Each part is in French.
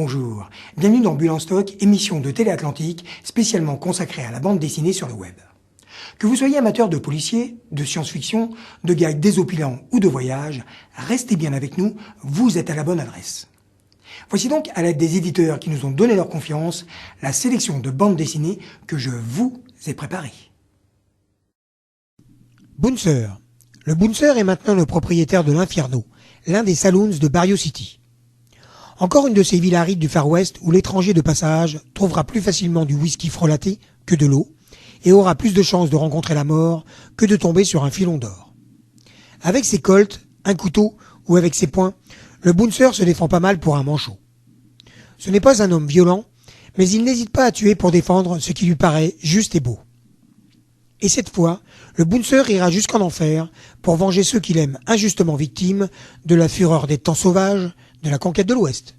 bonjour. Bienvenue dans Bulle en stock, émission de Télé Atlantique spécialement consacrée à la bande dessinée sur le web. Que vous soyez amateur de policiers, de science-fiction, de gags désopilants ou de voyages, restez bien avec nous, vous êtes à la bonne adresse. Voici donc, à l'aide des éditeurs qui nous ont donné leur confiance, la sélection de bandes dessinées que je vous ai préparées. Bouncer. Le Bouncer est maintenant le propriétaire de l'Inferno, l'un des saloons de Barrio City. Encore une de ces villes arides du Far West où l'étranger de passage trouvera plus facilement du whisky frelaté que de l'eau et aura plus de chances de rencontrer la mort que de tomber sur un filon d'or. Avec ses colts, un couteau ou avec ses poings, le Bouncer se défend pas mal pour un manchot. Ce n'est pas un homme violent, mais il n'hésite pas à tuer pour défendre ce qui lui paraît juste et beau. Et cette fois, le Bouncer ira jusqu'en enfer pour venger ceux qu'il aime injustement victimes de la fureur des temps sauvages, de la conquête de l'Ouest.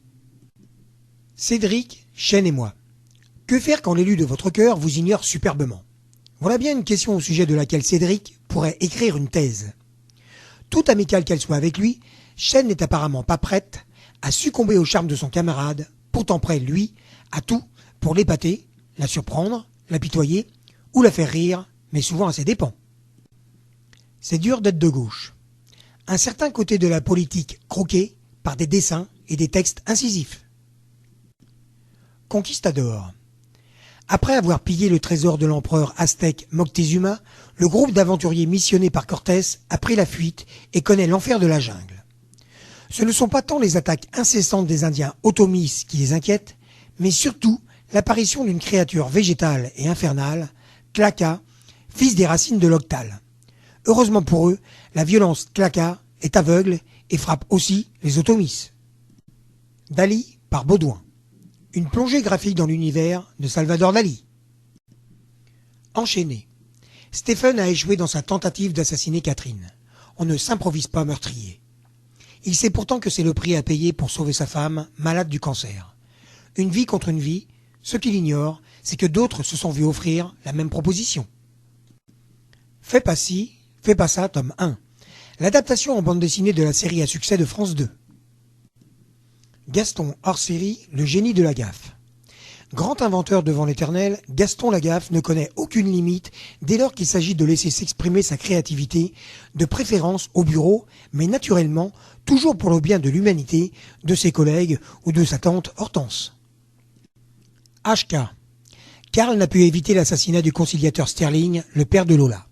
Cédric, Chêne et moi. Que faire quand l'élu de votre cœur vous ignore superbement? Voilà bien une question au sujet de laquelle Cédric pourrait écrire une thèse. Toute amicale qu'elle soit avec lui, Chêne n'est apparemment pas prête à succomber au charme de son camarade, pourtant prêt, lui, à tout pour l'épater, la surprendre, l'apitoyer ou la faire rire, mais souvent à ses dépens. C'est dur d'être de gauche. Un certain côté de la politique croqué par des dessins et des textes incisifs. Conquistador. Après avoir pillé le trésor de l'empereur aztèque Moctezuma, le groupe d'aventuriers missionnés par Cortés a pris la fuite et connaît l'enfer de la jungle. Ce ne sont pas tant les attaques incessantes des Indiens Otomis qui les inquiètent, mais surtout l'apparition d'une créature végétale et infernale, Tlaka, fils des racines de l'Octal. Heureusement pour eux, la violence Tlaka est aveugle et frappe aussi les Otomis. Dali par Baudouin. Une plongée graphique dans l'univers de Salvador Dali. Enchaîné. Stephen a échoué dans sa tentative d'assassiner Catherine. On ne s'improvise pas meurtrier. Il sait pourtant que c'est le prix à payer pour sauver sa femme, malade du cancer. Une vie contre une vie, ce qu'il ignore, c'est que d'autres se sont vus offrir la même proposition. Fais pas ci, fais pas ça, tome 1. L'adaptation en bande dessinée de la série à succès de France 2. Gaston hors série, le génie de la gaffe. Grand inventeur devant l'éternel, Gaston Lagaffe ne connaît aucune limite dès lors qu'il s'agit de laisser s'exprimer sa créativité, de préférence au bureau, mais naturellement, toujours pour le bien de l'humanité, de ses collègues ou de sa tante Hortense. HK. Karl n'a pu éviter l'assassinat du conciliateur Sterling, le père de Lola.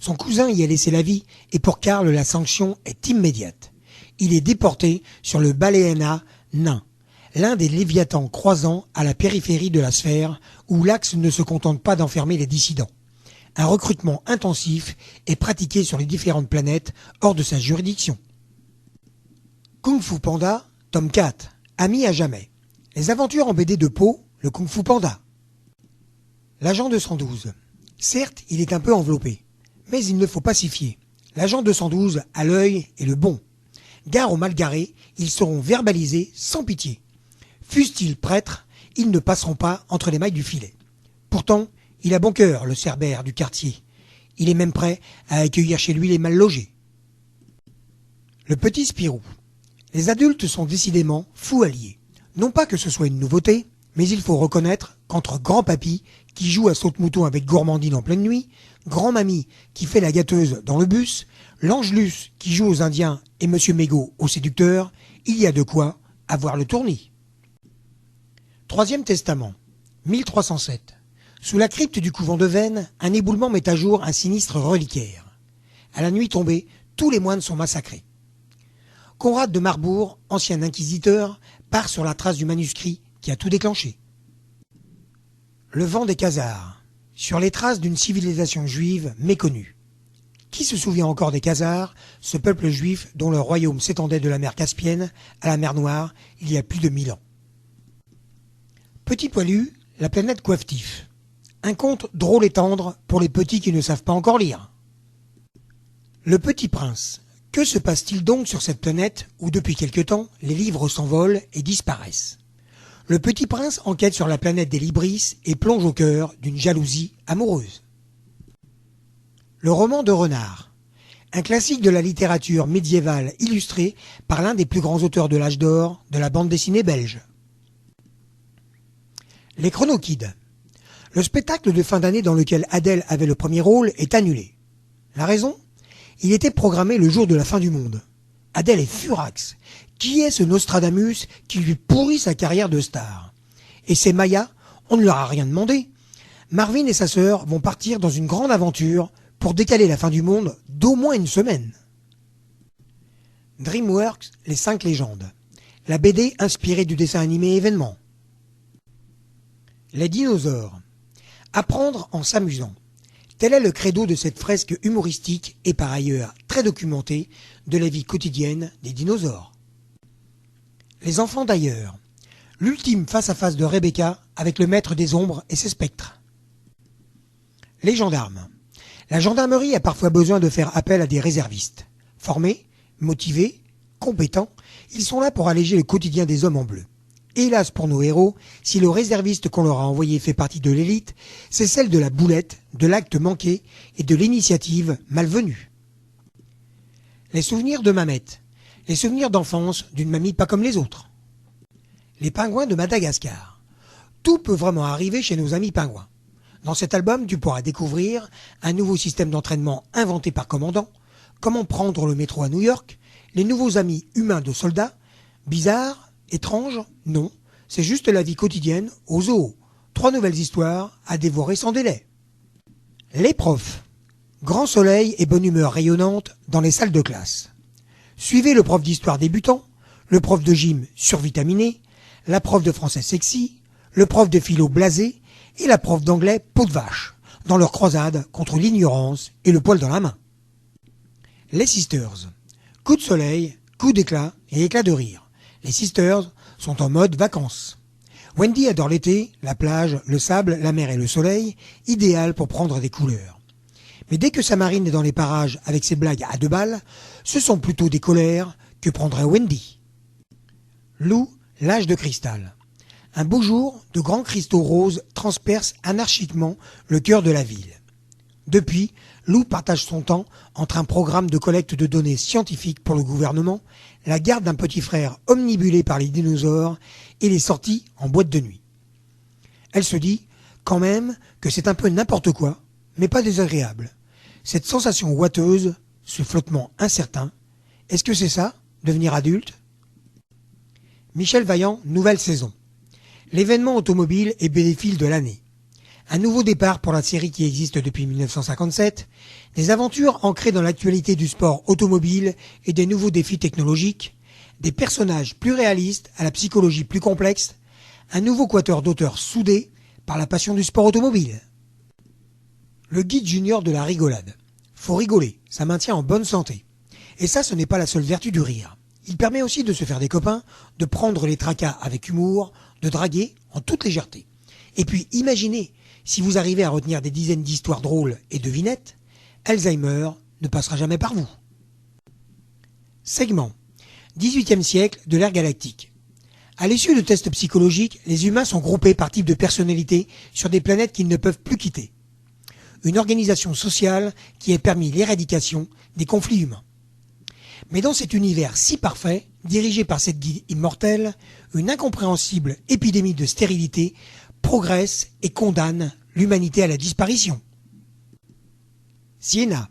Son cousin y a laissé la vie et pour Karl, la sanction est immédiate. Il est déporté sur le Baléena nain, l'un des léviathans croisants à la périphérie de la sphère où l'Axe ne se contente pas d'enfermer les dissidents. Un recrutement intensif est pratiqué sur les différentes planètes hors de sa juridiction. Kung Fu Panda, tome 4, ami à jamais. Les aventures en BD de Po, le Kung Fu Panda. L'agent 212. Certes, il est un peu enveloppé. Mais il ne faut pas s'y fier. L'agent 212 a l'œil et le bon. Gare aux mal garés, ils seront verbalisés sans pitié. Fussent-ils prêtres, ils ne passeront pas entre les mailles du filet. Pourtant, il a bon cœur, le cerbère du quartier. Il est même prêt à accueillir chez lui les mal logés. Le petit Spirou. Les adultes sont décidément fous alliés. Non pas que ce soit une nouveauté, mais il faut reconnaître qu'entre grand papy, qui joue à saute-mouton avec gourmandine en pleine nuit, grand-mamie qui fait la gâteuse dans le bus, l'Angelus qui joue aux Indiens et Monsieur Mégot au séducteur, il y a de quoi avoir le tournis. Troisième testament, 1307. Sous la crypte du couvent de Veynes, un éboulement met à jour un sinistre reliquaire. À la nuit tombée, tous les moines sont massacrés. Conrad de Marbourg, ancien inquisiteur, part sur la trace du manuscrit qui a tout déclenché. Le vent des Khazars, sur les traces d'une civilisation juive méconnue. Qui se souvient encore des Khazars, ce peuple juif dont le royaume s'étendait de la mer Caspienne à la mer Noire il y a plus de 1000 ans. Petit poilu, la planète Coiftif. Un conte drôle et tendre pour les petits qui ne savent pas encore lire. Le Petit Prince. Que se passe-t-il donc sur cette planète où depuis quelque temps les livres s'envolent et disparaissent? Le Petit Prince enquête sur la planète des Libris et plonge au cœur d'une jalousie amoureuse. Le roman de Renard. Un classique de la littérature médiévale illustré par l'un des plus grands auteurs de l'âge d'or de la bande dessinée belge. Les Chronokids. Le spectacle de fin d'année dans lequel Adèle avait le premier rôle est annulé. La raison? Il était programmé le jour de la fin du monde. Adèle est furax. Qui est ce Nostradamus qui lui pourrit sa carrière de star? Et c'est Maya, on ne leur a rien demandé. Marvin et sa sœur vont partir dans une grande aventure pour décaler la fin du monde d'au moins une semaine. DreamWorks, les 5 légendes. La BD inspirée du dessin animé événement. Les dinosaures. Apprendre en s'amusant. Tel est le credo de cette fresque humoristique et par ailleurs très documentée de la vie quotidienne des dinosaures. Les enfants d'ailleurs. L'ultime face-à-face de Rebecca avec le maître des ombres et ses spectres. Les gendarmes. La gendarmerie a parfois besoin de faire appel à des réservistes. Formés, motivés, compétents, ils sont là pour alléger le quotidien des hommes en bleu. Hélas pour nos héros, si le réserviste qu'on leur a envoyé fait partie de l'élite, c'est celle de la boulette, de l'acte manqué et de l'initiative malvenue. Les souvenirs de Mamette. Les souvenirs d'enfance d'une mamie pas comme les autres. Les pingouins de Madagascar. Tout peut vraiment arriver chez nos amis pingouins. Dans cet album, tu pourras découvrir un nouveau système d'entraînement inventé par commandant, comment prendre le métro à New York, les nouveaux amis humains de soldats, bizarres, étranges, non, c'est juste la vie quotidienne au zoo. 3 nouvelles histoires à dévorer sans délai. Les profs. Grand soleil et bonne humeur rayonnante dans les salles de classe. Suivez le prof d'histoire débutant, le prof de gym survitaminé, la prof de français sexy, le prof de philo blasé et la prof d'anglais peau de vache, dans leur croisade contre l'ignorance et le poil dans la main. Les sisters. Coup de soleil, coup d'éclat et éclat de rire. Les sisters sont en mode vacances. Wendy adore l'été, la plage, le sable, la mer et le soleil, idéal pour prendre des couleurs. Mais dès que sa marine est dans les parages avec ses blagues à 2 balles, ce sont plutôt des colères que prendrait Wendy. Lou, l'âge de cristal. Un beau jour, de grands cristaux roses transpercent anarchiquement le cœur de la ville. Depuis, Lou partage son temps entre un programme de collecte de données scientifiques pour le gouvernement, la garde d'un petit frère omnibulé par les dinosaures et les sorties en boîte de nuit. Elle se dit, quand même, que c'est un peu n'importe quoi, mais pas désagréable. Cette sensation ouateuse, ce flottement incertain, est-ce que c'est ça, devenir adulte? Michel Vaillant, nouvelle saison. L'événement automobile et bénéfice de l'année. Un nouveau départ pour la série qui existe depuis 1957, des aventures ancrées dans l'actualité du sport automobile et des nouveaux défis technologiques, des personnages plus réalistes à la psychologie plus complexe, un nouveau quatuor d'auteurs soudés par la passion du sport automobile. Le guide junior de la rigolade. Faut rigoler, ça maintient en bonne santé. Et ça, ce n'est pas la seule vertu du rire. Il permet aussi de se faire des copains, de prendre les tracas avec humour, de draguer en toute légèreté. Et puis imaginez, si vous arrivez à retenir des dizaines d'histoires drôles et devinettes, Alzheimer ne passera jamais par vous. Segment. 18e siècle de l'ère galactique. À l'issue de tests psychologiques, les humains sont groupés par type de personnalité sur des planètes qu'ils ne peuvent plus quitter. Une organisation sociale qui a permis l'éradication des conflits humains. Mais dans cet univers si parfait, dirigé par cette guide immortelle, une incompréhensible épidémie de stérilité progresse et condamne l'humanité à la disparition. Sienna.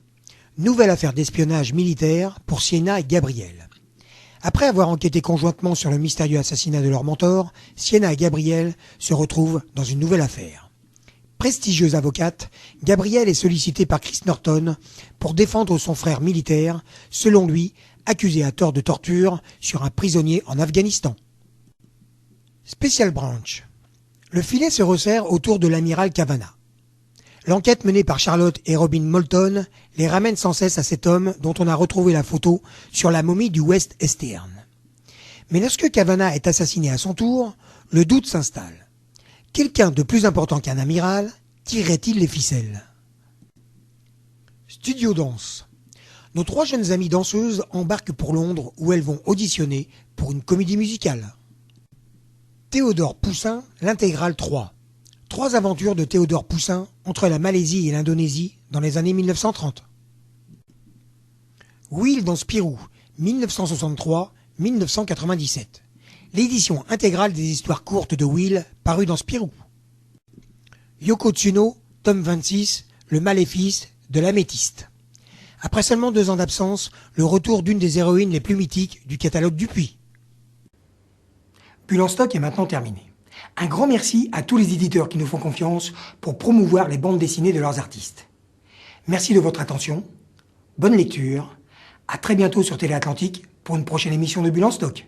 Nouvelle affaire d'espionnage militaire pour Sienna et Gabriel. Après avoir enquêté conjointement sur le mystérieux assassinat de leur mentor, Sienna et Gabriel se retrouvent dans une nouvelle affaire. Prestigieuse avocate, Gabrielle est sollicitée par Chris Norton pour défendre son frère militaire, selon lui, accusé à tort de torture sur un prisonnier en Afghanistan. Special Branch. Le filet se resserre autour de l'amiral Cavanagh. L'enquête menée par Charlotte et Robin Moulton les ramène sans cesse à cet homme dont on a retrouvé la photo sur la momie du West Eastern. Mais lorsque Cavanagh est assassiné à son tour, le doute s'installe. Quelqu'un de plus important qu'un amiral tirerait-il les ficelles? Studio Danse. Nos 3 jeunes amies danseuses embarquent pour Londres où elles vont auditionner pour une comédie musicale. Théodore Poussin, l'intégrale 3. 3 aventures de Théodore Poussin entre la Malaisie et l'Indonésie dans les années 1930. Will dans Spirou, 1963-1997. L'édition intégrale des histoires courtes de Will parue dans Spirou. Yoko Tsuno, tome 26, Le Maléfice de l'améthyste. Après seulement 2 ans d'absence, le retour d'une des héroïnes les plus mythiques du catalogue Dupuis. Bulle en stock est maintenant terminé. Un grand merci à tous les éditeurs qui nous font confiance pour promouvoir les bandes dessinées de leurs artistes. Merci de votre attention, bonne lecture, à très bientôt sur Télé Atlantique pour une prochaine émission de Bulle en stock.